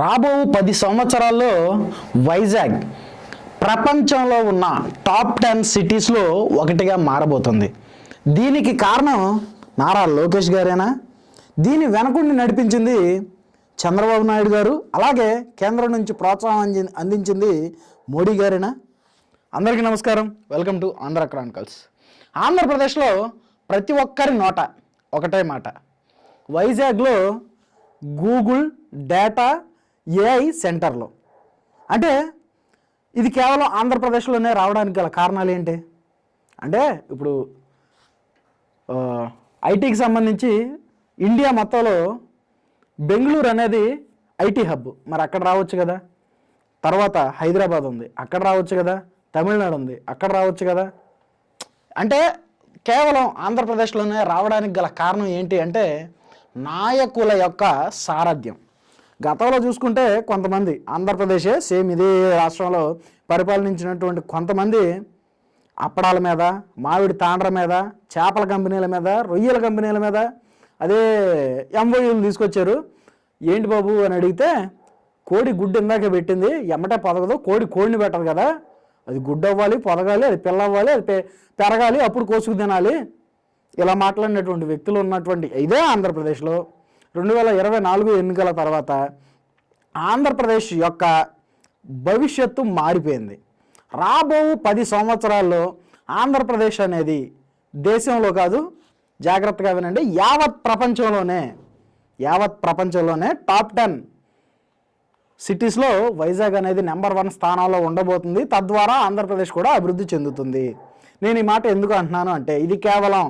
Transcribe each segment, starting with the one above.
రాబో 10 సంవత్సరాల్లో వైజాగ్ ప్రపంచంలో ఉన్న టాప్ 10 సిటీస్లో ఒకటిగా మారబోతుంది. దీనికి కారణం నారా లోకేష్ గారేనా? దీని వెనకుండి నడిపించింది చంద్రబాబు నాయుడు గారు, అలాగే కేంద్రం నుంచి ప్రోత్సాహం అందించింది మోడీ గారేనా? అందరికీ నమస్కారం, వెల్కమ్ టు ఆంధ్ర క్రానికల్స్. ఆంధ్రప్రదేశ్లో ప్రతి ఒక్కరి నోట ఒకటే మాట, వైజాగ్లో గూగుల్ డేటా ఏఐ సెంటర్లో. అంటే ఇది కేవలం ఆంధ్రప్రదేశ్లోనే రావడానికి గల కారణాలు ఏంటి అంటే, ఇప్పుడు ఐటీకి సంబంధించి ఇండియా మొత్తంలో బెంగళూరు అనేది ఐటీ హబ్, మరి అక్కడ రావచ్చు కదా. తర్వాత హైదరాబాద్ ఉంది, అక్కడ రావచ్చు కదా. తమిళనాడు ఉంది, అక్కడ రావచ్చు కదా. అంటే కేవలం ఆంధ్రప్రదేశ్లోనే రావడానికి గల కారణం ఏంటి అంటే, నాయకుల యొక్క సారథ్యం. గతంలో చూసుకుంటే కొంతమంది ఆంధ్రప్రదేశే సేమ్ ఇదే రాష్ట్రంలో పరిపాలించినటువంటి కొంతమంది అప్పడాల మీద, మామిడి తాండ్ర మీద, చేపల కంపెనీల మీద, రొయ్యల కంపెనీల మీద అదే ఎంఓయూలు తీసుకొచ్చారు. ఏంటి బాబు అని అడిగితే, కోడి గుడ్డు ఇందాక పెట్టింది, ఎమ్మటే పొదగదు, కోడిని పెట్టదు కదా, అది గుడ్డు అవ్వాలి, పొదగాలి, అది పిల్ల అవ్వాలి, అది పెరగాలి, అప్పుడు కోసుకు తినాలి. ఇలా మాట్లాడినటువంటి వ్యక్తులు ఉన్నటువంటి ఇదే ఆంధ్రప్రదేశ్లో 2024 ఎన్నికల తర్వాత ఆంధ్రప్రదేశ్ యొక్క భవిష్యత్తు మారిపోయింది. రాబో 10 సంవత్సరాల్లో ఆంధ్రప్రదేశ్ అనేది దేశంలో కాదు, జాగ్రత్తగా వినండి, యావత్ ప్రపంచంలోనే టాప్ 10 సిటీస్లో వైజాగ్ అనేది నెంబర్ 1 స్థానంలో ఉండబోతుంది. తద్వారా ఆంధ్రప్రదేశ్ కూడా అభివృద్ధి చెందుతుంది. నేను ఈ మాట ఎందుకు అంటున్నాను అంటే, ఇది కేవలం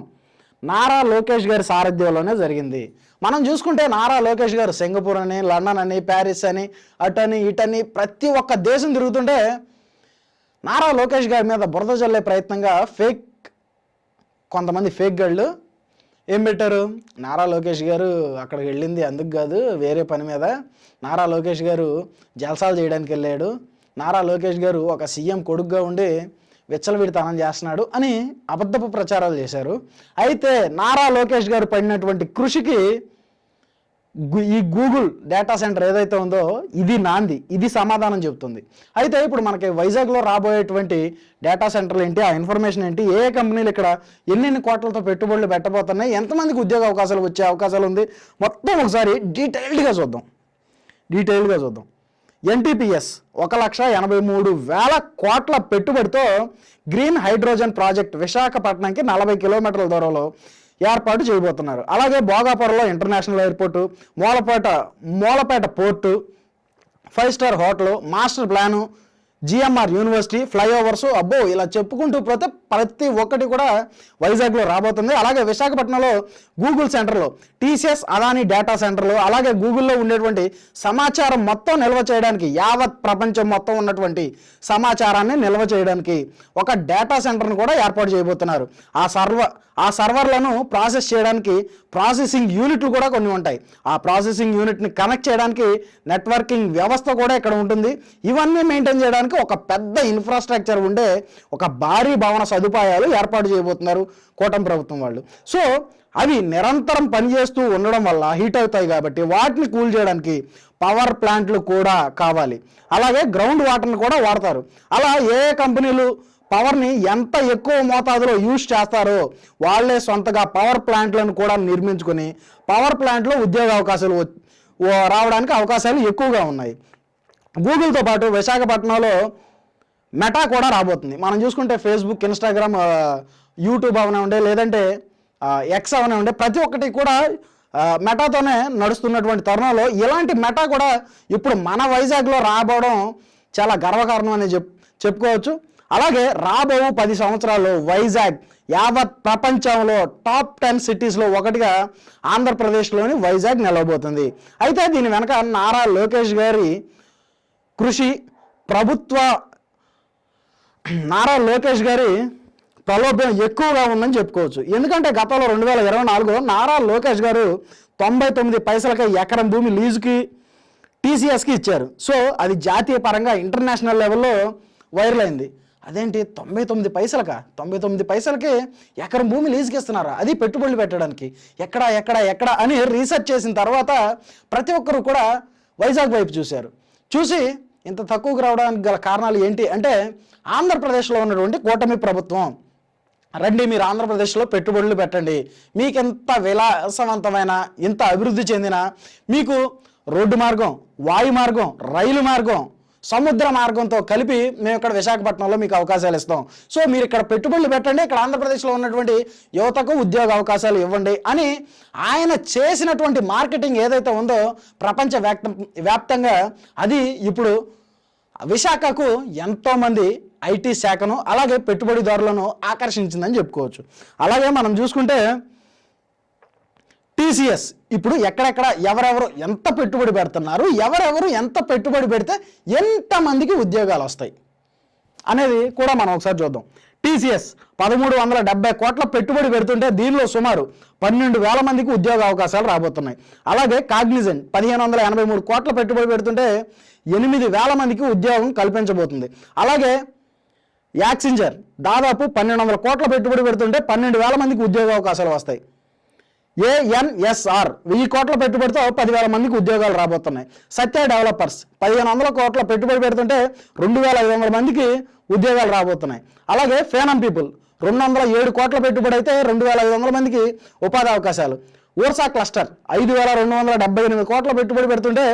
నారా లోకేష్ గారి సారథ్యంలోనే జరిగింది. మనం చూసుకుంటే నారా లోకేష్ గారు సింగపూర్ అని, లండన్ అని, ప్యారిస్ అని, అటని ఇటని ప్రతి ఒక్క దేశం తిరుగుతుంటే, నారా లోకేష్ గారి మీద బురద జల్లే ప్రయత్నంగా కొంతమంది ఫేక్ గళ్ళు ఏం పెట్టారు, నారా లోకేష్ గారు అక్కడికి వెళ్ళింది అందుకు కాదు, వేరే పని మీద. నారా లోకేష్ గారు జల్సాలు చేయడానికి వెళ్ళాడు, నారా లోకేష్ గారు ఒక సీఎం కొడుకుగా ఉండి విచ్చలవిడితనం చేస్తున్నాడు అని అబద్ధపు ప్రచారాలు చేశారు. అయితే నారా లోకేష్ గారు పడినటువంటి కృషికి ఈ గూగుల్ డేటా సెంటర్ ఏదైతే ఉందో ఇది సమాధానం చెబుతుంది. అయితే ఇప్పుడు మనకి వైజాగ్లో రాబోయేటువంటి డేటా సెంటర్లు ఏంటి, ఆ ఇన్ఫర్మేషన్ ఏంటి, ఏ కంపెనీలు ఇక్కడ ఎన్నెన్ని కోట్లతో పెట్టుబడులు పెట్టబోతున్నాయి, ఎంతమందికి ఉద్యోగ అవకాశాలు వచ్చే అవకాశాలు ఉంది, మొత్తం ఒకసారి డీటెయిల్డ్గా చూద్దాం. ఎన్టీపీఎస్ 1,83,000 కోట్ల పెట్టుబడితో గ్రీన్ హైడ్రోజన్ ప్రాజెక్ట్ విశాఖపట్నంకి 40 కిలోమీటర్ల దూరంలో ఏర్పాటు చేయబోతున్నారు. అలాగే భోగాపురంలో international airport, Moolapeta port, 5 star hotel, master plan, GMR university, flyovers, అబ్బో ఇలా చెప్పుకుంటూ పోతే ప్రతి ఒక్కటి కూడా వైజాగ్లో రాబోతుంది. అలాగే విశాఖపట్నంలో గూగుల్ సెంటర్లో టీసీఎస్ అదానీ డేటా సెంటర్లు, అలాగే గూగుల్లో ఉండేటువంటి సమాచారం మొత్తం నిల్వ చేయడానికి, యావత్ ప్రపంచం మొత్తం ఉన్నటువంటి సమాచారాన్ని నిల్వ చేయడానికి ఒక డేటా సెంటర్ను కూడా ఏర్పాటు చేయబోతున్నారు. ఆ సర్వర్లను ప్రాసెస్ చేయడానికి ప్రాసెసింగ్ యూనిట్లు కూడా కొన్ని ఉంటాయి. ఆ ప్రాసెసింగ్ యూనిట్ని కనెక్ట్ చేయడానికి నెట్వర్కింగ్ వ్యవస్థ కూడా ఇక్కడ ఉంటుంది. ఇవన్నీ మెయింటైన్ చేయడానికి ఒక పెద్ద ఇన్ఫ్రాస్ట్రక్చర్ ఉండే ఒక భారీ భవన సదుపాయాలు ఏర్పాటు చేయబోతున్నారు కూటమి ప్రభుత్వం వాళ్ళు. సో అవి నిరంతరం పనిచేస్తూ ఉండడం వల్ల హీట్ అవుతాయి కాబట్టి వాటిని కూల్ చేయడానికి పవర్ ప్లాంట్లు కూడా కావాలి. అలాగే గ్రౌండ్ వాటర్ని కూడా వాడతారు. అలా ఏ కంపెనీలు పవర్ని ఎంత ఎక్కువ మోతాదులో యూజ్ చేస్తారో వాళ్ళే సొంతగా పవర్ ప్లాంట్లను కూడా నిర్మించుకొని పవర్ ప్లాంట్లో ఉద్యోగ అవకాశాలు రావడానికి అవకాశాలు ఎక్కువగా ఉన్నాయి. గూగుల్తో పాటు విశాఖపట్నంలో మెటా కూడా రాబోతుంది. మనం చూసుకుంటే ఫేస్బుక్, ఇన్స్టాగ్రామ్, యూట్యూబ్ అవనివ్వండి, లేదంటే ఎక్స్ అవనివ్వండి, ప్రతి ఒక్కటి కూడా మెటాతోనే నడుస్తున్నటువంటి తరుణంలో ఇలాంటి మెటా కూడా ఇప్పుడు మన వైజాగ్లో రాబోవడం చాలా గర్వకారణం అని చెప్పుకోవచ్చు. అలాగే రాబో 10 సంవత్సరాల్లో వైజాగ్ యావత్ ప్రపంచంలో టాప్ 10 సిటీస్లో ఒకటిగా ఆంధ్రప్రదేశ్లోని వైజాగ్ నిలవబోతుంది. అయితే దీని వెనక నారా లోకేష్ గారి కృషి, నారా లోకేష్ గారి ప్రలోభం ఎక్కువగా ఉందని చెప్పుకోవచ్చు. ఎందుకంటే గతంలో 2024లో నారా లోకేష్ గారు 99 పైసలకి ఎకరం భూమి లీజుకి టీసీఎస్కి ఇచ్చారు. సో అది జాతీయ పరంగా ఇంటర్నేషనల్ లెవెల్లో వైరల్ అయింది. అదేంటి 99 పైసలకి ఎకరం భూమి లీజుకి ఇస్తున్నారా, అది పెట్టుబడులు పెట్టడానికి, ఎక్కడ అని రీసెర్చ్ చేసిన తర్వాత ప్రతి ఒక్కరు కూడా వైజాగ్ వైపు చూశారు. చూసి ఇంత తక్కువకు రావడానికి గల కారణాలు ఏంటి అంటే ఆంధ్రప్రదేశ్లో ఉన్నటువంటి కూటమి ప్రభుత్వం రండి మీరు ఆంధ్రప్రదేశ్లో పెట్టుబడులు పెట్టండి, మీకు ఎంత విలాసవంతమైన ఇంత అభివృద్ధి చెందిన మీకు రోడ్డు మార్గం, వాయు మార్గం, రైలు మార్గం, సముద్ర మార్గంతో కలిపి మేము ఇక్కడ విశాఖపట్నంలో మీకు అవకాశాలు ఇస్తాం, సో మీరు ఇక్కడ పెట్టుబడులు పెట్టండి, ఇక్కడ ఆంధ్రప్రదేశ్లో ఉన్నటువంటి యువతకు ఉద్యోగ అవకాశాలు ఇవ్వండి అని ఆయన చేసినటువంటి మార్కెటింగ్ ఏదైతే ఉందో ప్రపంచ వ్యాప్తంగా అది ఇప్పుడు విశాఖకు ఎంతోమంది ఐటీ శాఖను అలాగే పెట్టుబడిదారులను ఆకర్షించిందని చెప్పుకోవచ్చు. అలాగే మనం చూసుకుంటే టీసీఎస్ ఇప్పుడు ఎక్కడెక్కడ ఎవరెవరు ఎంత పెట్టుబడి పెడుతున్నారు, ఎవరెవరు ఎంత పెట్టుబడి పెడితే ఎంతమందికి ఉద్యోగాలు వస్తాయి అనేది కూడా మనం ఒకసారి చూద్దాం. టీసీఎస్ 1370 కోట్ల పెట్టుబడి పెడుతుంటే దీనిలో సుమారు 12,000 మందికి ఉద్యోగ అవకాశాలు రాబోతున్నాయి. అలాగే కాగ్నిజెంట్ 1583 కోట్ల పెట్టుబడి పెడుతుంటే 8,000 మందికి ఉద్యోగం కల్పించబోతుంది. అలాగే యాక్సింజర్ దాదాపు 1,200 కోట్ల పెట్టుబడి పెడుతుంటే 12,000 మందికి ఉద్యోగ అవకాశాలు వస్తాయి. ఏఎన్ఎస్ఆర్ 1000 కోట్ల పెట్టుబడితో 10,000 మందికి ఉద్యోగాలు రాబోతున్నాయి. సత్య డెవలపర్స్ 1,500 కోట్ల పెట్టుబడి పెడుతుంటే 2,500 మందికి ఉద్యోగాలు రాబోతున్నాయి. అలాగే ఫేనం పీపుల్ 207 కోట్ల పెట్టుబడి అయితే 2,500 మందికి ఉపాధి అవకాశాలు. ఓర్సా క్లస్టర్ 5,278 కోట్ల పెట్టుబడి పెడుతుంటే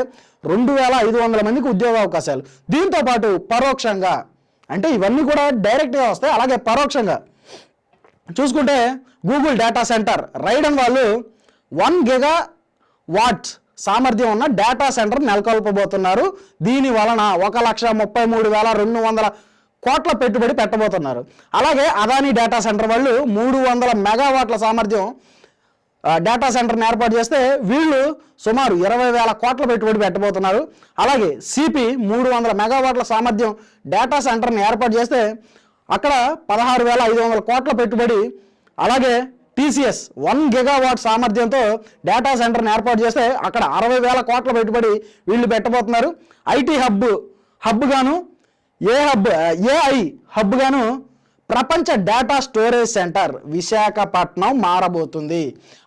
2,500 మందికి ఉద్యోగ అవకాశాలు. దీంతో పాటు పరోక్షంగా అంటే ఇవన్నీ కూడా డైరెక్ట్గా వస్తాయి, అలాగే పరోక్షంగా చూసుకుంటే గూగుల్ డేటా సెంటర్ రైడన్ వాళ్ళు 1 గిగావాట్ సామర్థ్యం ఉన్న డేటా సెంటర్ నెలకొల్పబోతున్నారు. దీని వలన 1,33,200 కోట్ల పెట్టుబడి పెట్టబోతున్నారు. అలాగే అదానీ డేటా సెంటర్ వాళ్ళు 300 మెగావాట్ల సామర్థ్యం డేటా సెంటర్ని ఏర్పాటు చేస్తే వీళ్ళు సుమారు 20,000 కోట్ల పెట్టుబడి పెట్టబోతున్నారు. అలాగే సిపి 300 మెగావాట్ల సామర్థ్యం డేటా సెంటర్ని ఏర్పాటు చేస్తే అక్కడ 16,500 కోట్ల పెట్టుబడి. అలాగే టీసీఎస్ 1 గిగావాట్ సామర్థ్యంతో డేటా సెంటర్ని ఏర్పాటు చేస్తే అక్కడ 60,000 కోట్ల పెట్టుబడి వీళ్ళు పెట్టబోతున్నారు. ఐటీ హబ్ గాను ఏఐ హబ్ గాను ప్రపంచ డేటా స్టోరేజ్ సెంటర్ విశాఖపట్నం మారబోతుంది.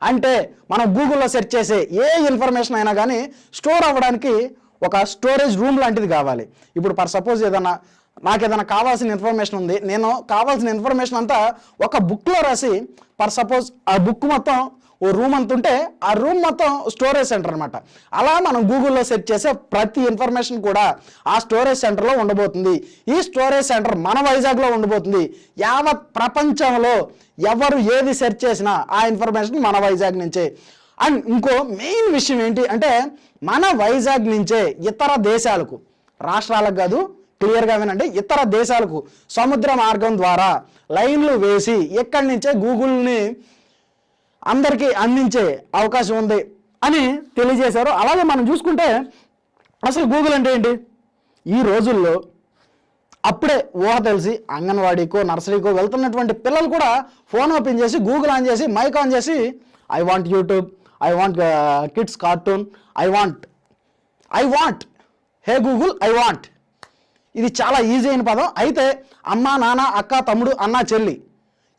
అంటే మనం గూగుల్లో సెర్చ్ చేసే ఏ ఇన్ఫర్మేషన్ అయినా కానీ స్టోర్ అవ్వడానికి ఒక స్టోరేజ్ రూమ్ లాంటిది కావాలి. ఇప్పుడు ఫర్ సపోజ్ నాకు ఏదైనా కావాల్సిన ఇన్ఫర్మేషన్ ఉంది, నేను కావాల్సిన ఇన్ఫర్మేషన్ అంతా ఒక బుక్లో రాసి ఫర్ సపోజ్ ఆ బుక్ మొత్తం ఓ రూమ్ అంతుంటే ఆ రూమ్ మొత్తం స్టోరేజ్ సెంటర్ అనమాట. అలా మనం గూగుల్లో సెర్చ్ చేసే ప్రతి ఇన్ఫర్మేషన్ కూడా ఆ స్టోరేజ్ సెంటర్లో ఉండబోతుంది. ఈ స్టోరేజ్ సెంటర్ మన వైజాగ్లో ఉండబోతుంది. యావత్ ప్రపంచంలో ఎవరు ఏది సెర్చ్ చేసినా ఆ ఇన్ఫర్మేషన్ మన వైజాగ్ నుంచే. అండ్ ఇంకో మెయిన్ విషయం ఏంటి అంటే మన వైజాగ్ నుంచే ఇతర దేశాలకు, రాష్ట్రాలకు కాదు, క్లియర్గా వినండి, ఇతర దేశాలకు సముద్ర మార్గం ద్వారా లైన్లు వేసి ఇక్కడి నుంచే గూగుల్ని అందరికీ అందించే అవకాశం ఉంది అని తెలియజేశారు. అలాగే మనం చూసుకుంటే అసలు గూగుల్ అంటే ఏంటి, ఈ రోజుల్లో అప్పుడే ఊహ తెలిసి అంగన్వాడీకో నర్సరీకో వెళ్తున్నటువంటి పిల్లలు కూడా ఫోన్ ఓపెన్ చేసి గూగుల్ ఆన్ చేసి మైక్ ఆన్ చేసి I want YouTube, I want kids cartoon, I want hey Google I want. ఇది చాలా ఈజీ అయిన పదం. అయితే అమ్మ, నాన్న, అక్క, తమ్ముడు, అన్న, చెల్లి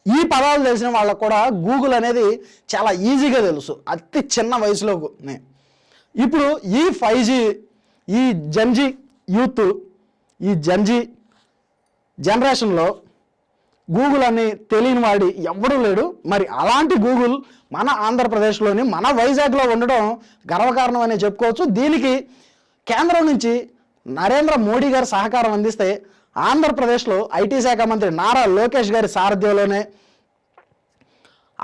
ఈ పదాలు తెలిసిన వాళ్ళకు కూడా గూగుల్ అనేది చాలా ఈజీగా తెలుసు అతి చిన్న వయసులోనే. ఇప్పుడు ఈ 5G ఈ జెన్జీ యూత్ ఈ జెన్జీ జనరేషన్లో గూగుల్ అని తెలియని వాడి ఎవడూ లేడు. మరి అలాంటి గూగుల్ మన ఆంధ్రప్రదేశ్లోని మన వైజాగ్లో ఉండడం గర్వకారణం అనే చెప్పుకోవచ్చు. దీనికి కేంద్రం నుంచి నరేంద్ర మోడీ గారు సహకారం అందిస్తే ఆంధ్రప్రదేశ్లో ఐటీ శాఖ మంత్రి నారా లోకేష్ గారి సారథ్యంలోనే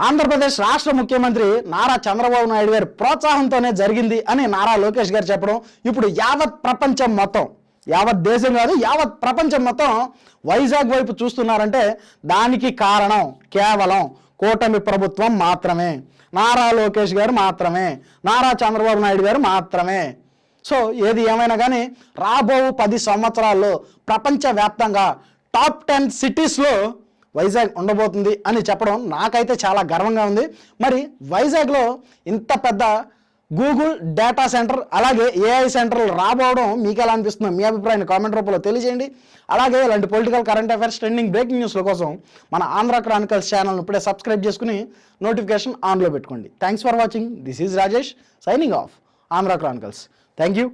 ఆంధ్రప్రదేశ్ రాష్ట్ర ముఖ్యమంత్రి నారా చంద్రబాబు నాయుడు గారి ప్రోత్సాహంతోనే జరిగింది అని నారా లోకేష్ గారు చెప్పడం ఇప్పుడు యావత్ ప్రపంచం మొత్తం, యావత్ దేశం కాదు యావత్ ప్రపంచం మొత్తం వైజాగ్ వైపు చూస్తున్నారంటే దానికి కారణం కేవలం కూటమి ప్రభుత్వం మాత్రమే, నారా లోకేష్ గారు మాత్రమే, నారా చంద్రబాబు నాయుడు గారు మాత్రమే. సో ఏది ఏమైనా కానీ రాబో 10 సంవత్సరాల్లో ప్రపంచవ్యాప్తంగా టాప్ 10 సిటీస్లో వైజాగ్ ఉండబోతుంది అని చెప్పడం నాకైతే చాలా గర్వంగా ఉంది. మరి వైజాగ్లో ఇంత పెద్ద గూగుల్ డేటా సెంటర్ అలాగే ఏఐ సెంటర్లు రాబోవడం మీకు ఎలా అనిపిస్తుందో మీ అభిప్రాయాన్ని కామెంట్ రూపంలో తెలియజేయండి. అలాగే ఇలాంటి political current affairs trending breaking న్యూస్ల కోసం మన ఆంధ్ర క్రానికల్స్ ఛానల్ని ఇప్పుడే సబ్స్క్రైబ్ చేసుకుని నోటిఫికేషన్ ఆన్లో పెట్టుకోండి. Thanks for watching. This is Rajesh signing off Andhra Chronicles. Thank you.